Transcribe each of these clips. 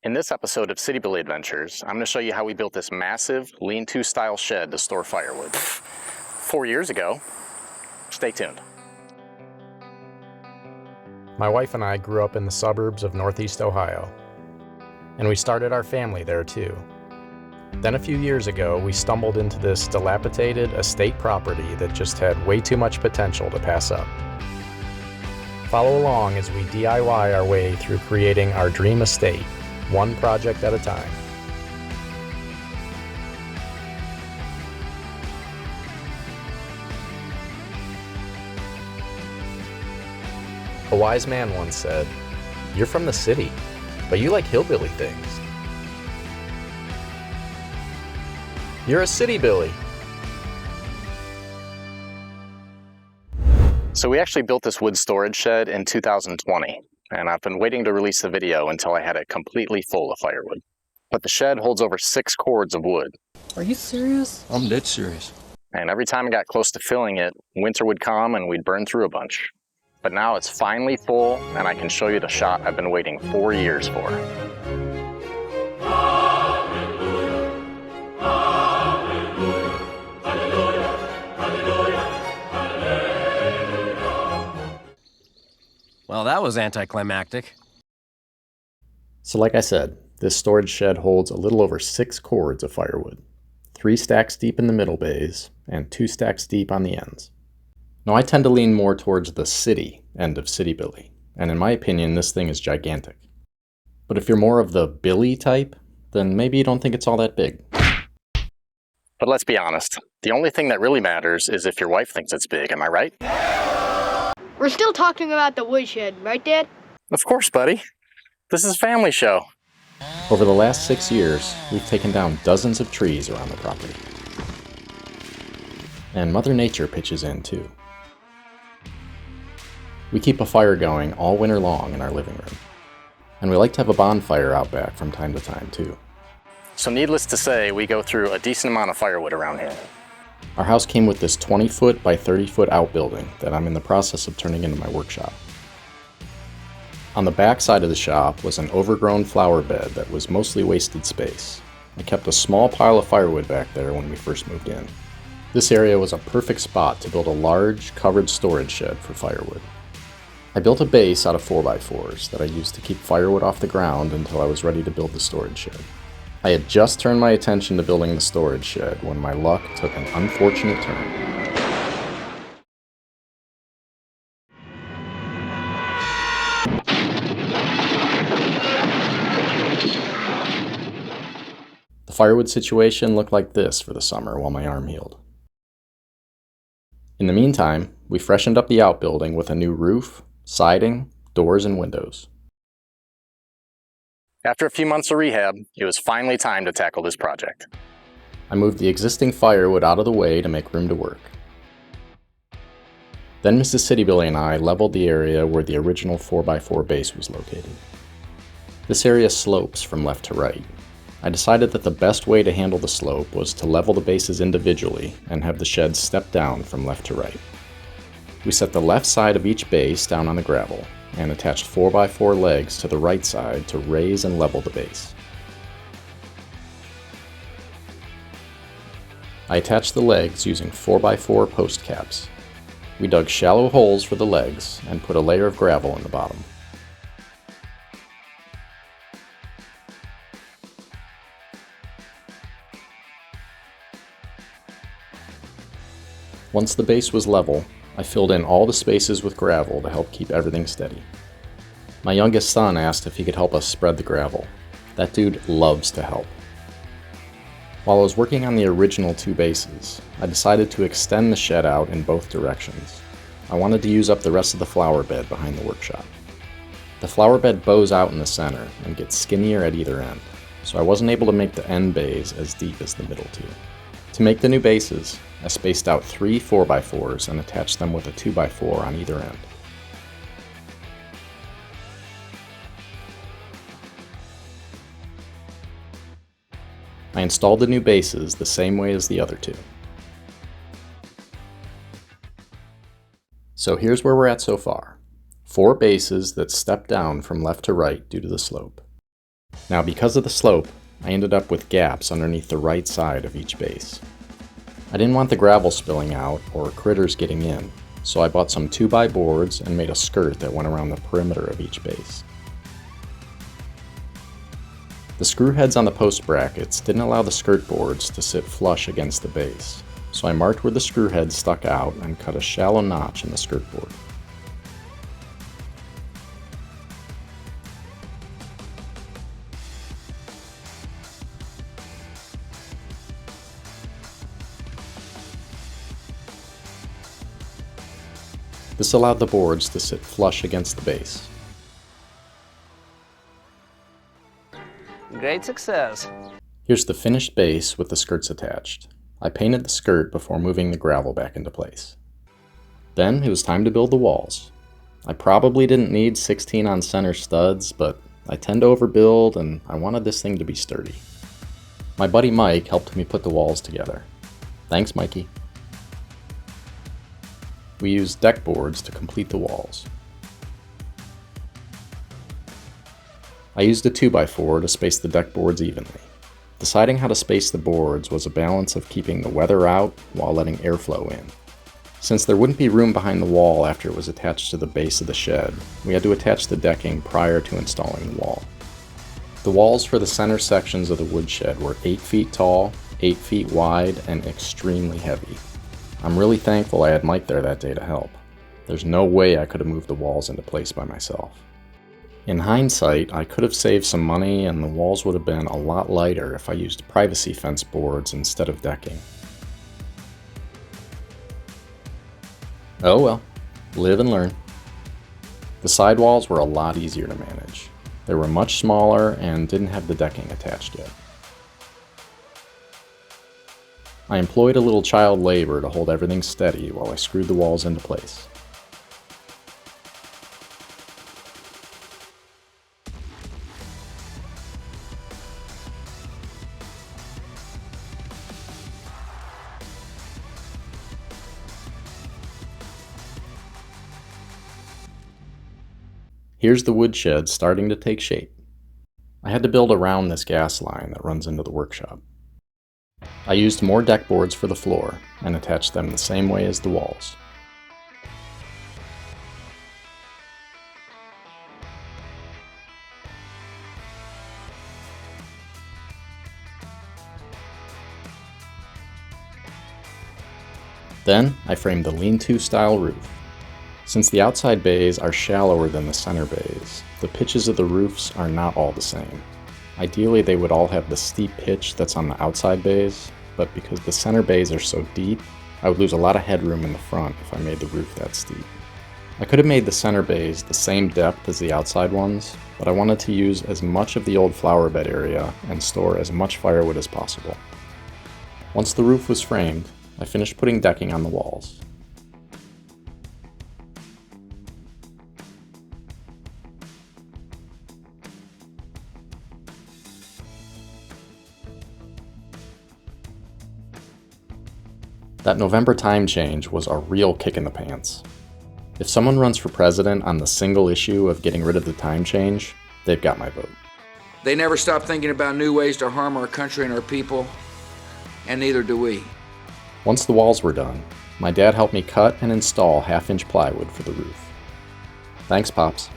In this episode of CityBilly Adventures, I'm going to show you how we built this massive lean-to style shed to store firewood. 4 years ago. Stay tuned. My wife and I grew up in the suburbs of Northeast Ohio, and we started our family there too. Then a few years ago, we stumbled into this dilapidated estate property that just had way too much potential to pass up. Follow along as we DIY our way through creating our dream estate, one project at a time. A wise man once said, "You're from the city, but you like hillbilly things." You're a CityBilly. So we actually built this wood storage shed in 2020, and I've been waiting to release the video until I had it completely full of firewood. But the shed holds over 6 cords of wood. Are you serious? I'm dead serious. And every time I got close to filling it, winter would come and we'd burn through a bunch. But now it's finally full, and I can show you the shot I've been waiting 4 years for. Well, that was anticlimactic. So like I said, this storage shed holds a little over 6 cords of firewood, 3 stacks deep in the middle bays, and 2 stacks deep on the ends. Now I tend to lean more towards the city end of CityBilly, and in my opinion this thing is gigantic. But if you're more of the Billy type, then maybe you don't think it's all that big. But let's be honest, the only thing that really matters is if your wife thinks it's big, am I right? We're still talking about the woodshed, right, Dad? Of course, buddy. This is a family show. Over the last 6 years, we've taken down dozens of trees around the property. And Mother Nature pitches in too. We keep a fire going all winter long in our living room. And we like to have a bonfire out back from time to time too. So needless to say, we go through a decent amount of firewood around here. Our house came with this 20-foot by 30-foot outbuilding that I'm in the process of turning into my workshop. On the back side of the shop was an overgrown flower bed that was mostly wasted space. I kept a small pile of firewood back there when we first moved in. This area was a perfect spot to build a large, covered storage shed for firewood. I built a base out of 4x4s that I used to keep firewood off the ground until I was ready to build the storage shed. I had just turned my attention to building the storage shed when my luck took an unfortunate turn. The firewood situation looked like this for the summer while my arm healed. In the meantime, we freshened up the outbuilding with a new roof, siding, doors, and windows. After a few months of rehab, it was finally time to tackle this project. I moved the existing firewood out of the way to make room to work. Then Mrs. CityBilly and I leveled the area where the original 4x4 base was located. This area slopes from left to right. I decided that the best way to handle the slope was to level the bases individually and have the shed step down from left to right. We set the left side of each base down on the gravel and attached 4x4 legs to the right side to raise and level the base. I attached the legs using 4x4 post caps. We dug shallow holes for the legs and put a layer of gravel in the bottom. Once the base was level, I filled in all the spaces with gravel to help keep everything steady. My youngest son asked if he could help us spread the gravel. That dude loves to help. While I was working on the original 2 bases, I decided to extend the shed out in both directions. I wanted to use up the rest of the flower bed behind the workshop. The flower bed bows out in the center and gets skinnier at either end, so I wasn't able to make the end bays as deep as the middle 2. To make the new bases, I spaced out 3 4x4s and attached them with a 2x4 on either end. I installed the new bases the same way as the other 2. So here's where we're at so far. 4 bases that step down from left to right due to the slope. Now, because of the slope, I ended up with gaps underneath the right side of each base. I didn't want the gravel spilling out or critters getting in, so I bought some 2x boards and made a skirt that went around the perimeter of each base. The screw heads on the post brackets didn't allow the skirt boards to sit flush against the base, so I marked where the screw heads stuck out and cut a shallow notch in the skirt board. This allowed the boards to sit flush against the base. Great success. Here's the finished base with the skirts attached. I painted the skirt before moving the gravel back into place. Then it was time to build the walls. I probably didn't need 16 on center studs, but I tend to overbuild and I wanted this thing to be sturdy. My buddy Mike helped me put the walls together. Thanks, Mikey. We used deck boards to complete the walls. I used a 2x4 to space the deck boards evenly. Deciding how to space the boards was a balance of keeping the weather out while letting airflow in. Since there wouldn't be room behind the wall after it was attached to the base of the shed, we had to attach the decking prior to installing the wall. The walls for the center sections of the woodshed were 8 feet tall, 8 feet wide, and extremely heavy. I'm really thankful I had Mike there that day to help. There's no way I could have moved the walls into place by myself. In hindsight, I could have saved some money and the walls would have been a lot lighter if I used privacy fence boards instead of decking. Oh well, live and learn. The sidewalls were a lot easier to manage. They were much smaller and didn't have the decking attached yet. I employed a little child labor to hold everything steady while I screwed the walls into place. Here's the woodshed starting to take shape. I had to build around this gas line that runs into the workshop. I used more deck boards for the floor and attached them the same way as the walls. Then I framed the lean-to style roof. Since the outside bays are shallower than the center bays, the pitches of the roofs are not all the same. Ideally, they would all have the steep pitch that's on the outside bays, but because the center bays are so deep, I would lose a lot of headroom in the front if I made the roof that steep. I could have made the center bays the same depth as the outside ones, but I wanted to use as much of the old flower bed area and store as much firewood as possible. Once the roof was framed, I finished putting decking on the walls. That November time change was a real kick in the pants. If someone runs for president on the single issue of getting rid of the time change, they've got my vote. They never stop thinking about new ways to harm our country and our people, and neither do we. Once the walls were done, my dad helped me cut and install 1/2-inch plywood for the roof. Thanks, Pops.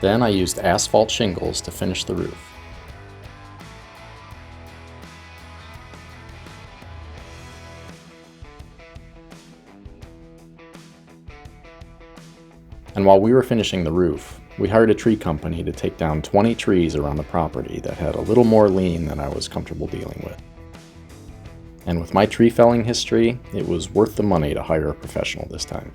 Then I used asphalt shingles to finish the roof. And while we were finishing the roof, we hired a tree company to take down 20 trees around the property that had a little more lean than I was comfortable dealing with. And with my tree felling history, it was worth the money to hire a professional this time.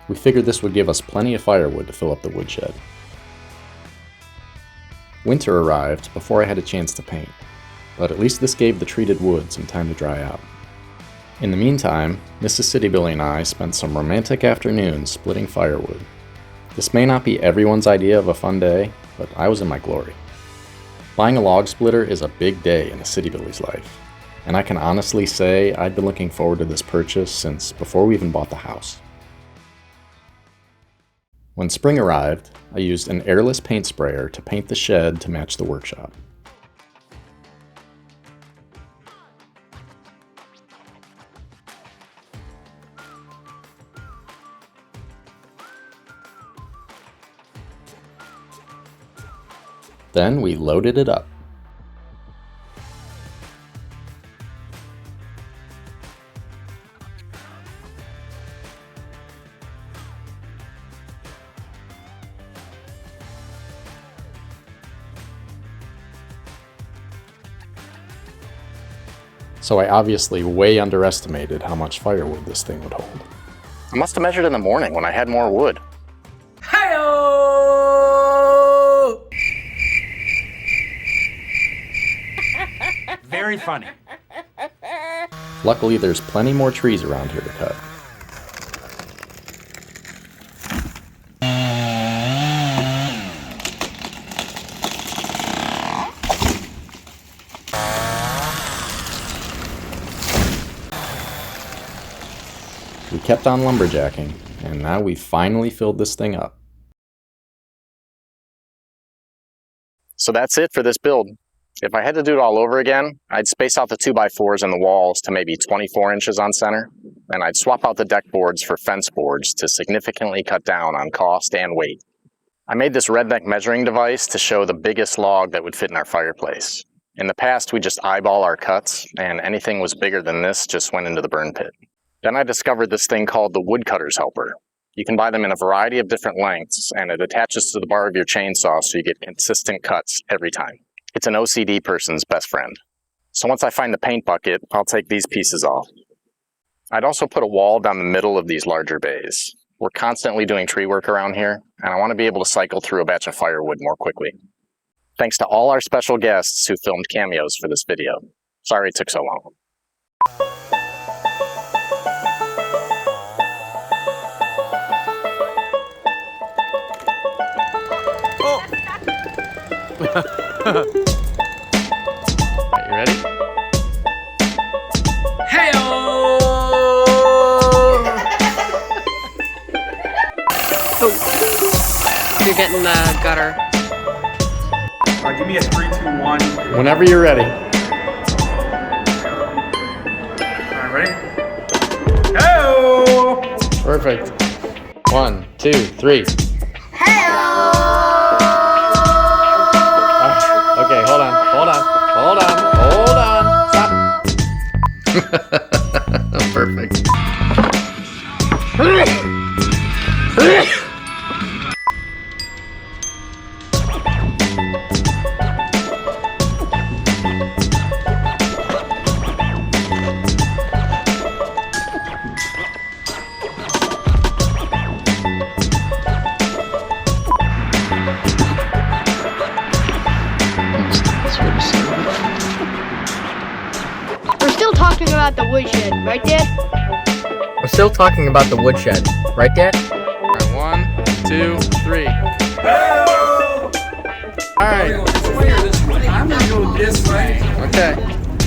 We figured this would give us plenty of firewood to fill up the woodshed. Winter arrived before I had a chance to paint, but at least this gave the treated wood some time to dry out. In the meantime, Mrs. CityBilly and I spent some romantic afternoons splitting firewood. This may not be everyone's idea of a fun day, but I was in my glory. Buying a log splitter is a big day in a CityBilly's life, and I can honestly say I'd been looking forward to this purchase since before we even bought the house. When spring arrived, I used an airless paint sprayer to paint the shed to match the workshop. Then we loaded it up. So I obviously way underestimated how much firewood this thing would hold. I must have measured in the morning when I had more wood. Very funny. Luckily, there's plenty more trees around here to cut. We kept on lumberjacking, and now we finally filled this thing up. So that's it for this build. If I had to do it all over again, I'd space out the 2x4s in the walls to maybe 24 inches on center, and I'd swap out the deck boards for fence boards to significantly cut down on cost and weight. I made this redneck measuring device to show the biggest log that would fit in our fireplace. In the past, we just eyeball our cuts, and anything was bigger than this just went into the burn pit. Then I discovered this thing called the woodcutter's helper. You can buy them in a variety of different lengths, and it attaches to the bar of your chainsaw so you get consistent cuts every time. It's an OCD person's best friend. So once I find the paint bucket, I'll take these pieces off. I'd also put a wall down the middle of these larger bays. We're constantly doing tree work around here, and I want to be able to cycle through a batch of firewood more quickly. Thanks to all our special guests who filmed cameos for this video. Sorry it took so long. You ready? Hey-o! Oh. You're getting the gutter. Give me a 3, 2, 1. Whenever you're ready. Alright, ready? Hey-o! Perfect. 1, 2, 3. Okay, hold on, stop. Perfect. We're still talking about the woodshed, right, Dad? We're still talking about the woodshed, right, Dad? All right, 1, 2, 3. All right. I'm gonna go this way. Okay.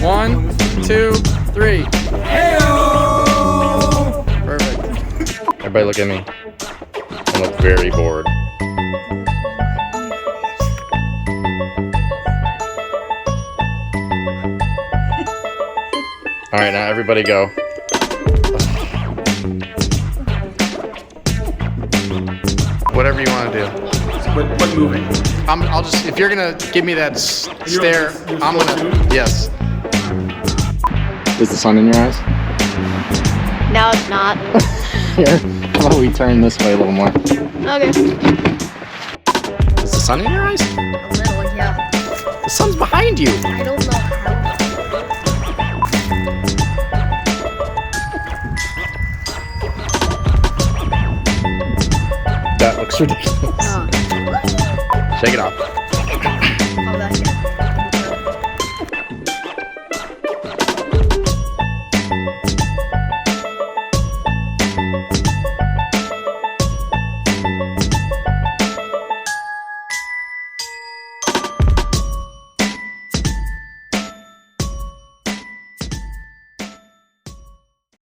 1, 2, 3. Perfect. Everybody look at me. I look very bored. All right, now everybody go. Whatever you want to do. What moving? I'll just, if you're gonna give me that stare, you're I'm supposed gonna, to? yes. Is the sun in your eyes? No, it's not. Here, how about we turn this way a little more? Okay. Is the sun in your eyes? A little, yeah. The sun's behind you. I don't know how. That looks ridiculous. Shake it off.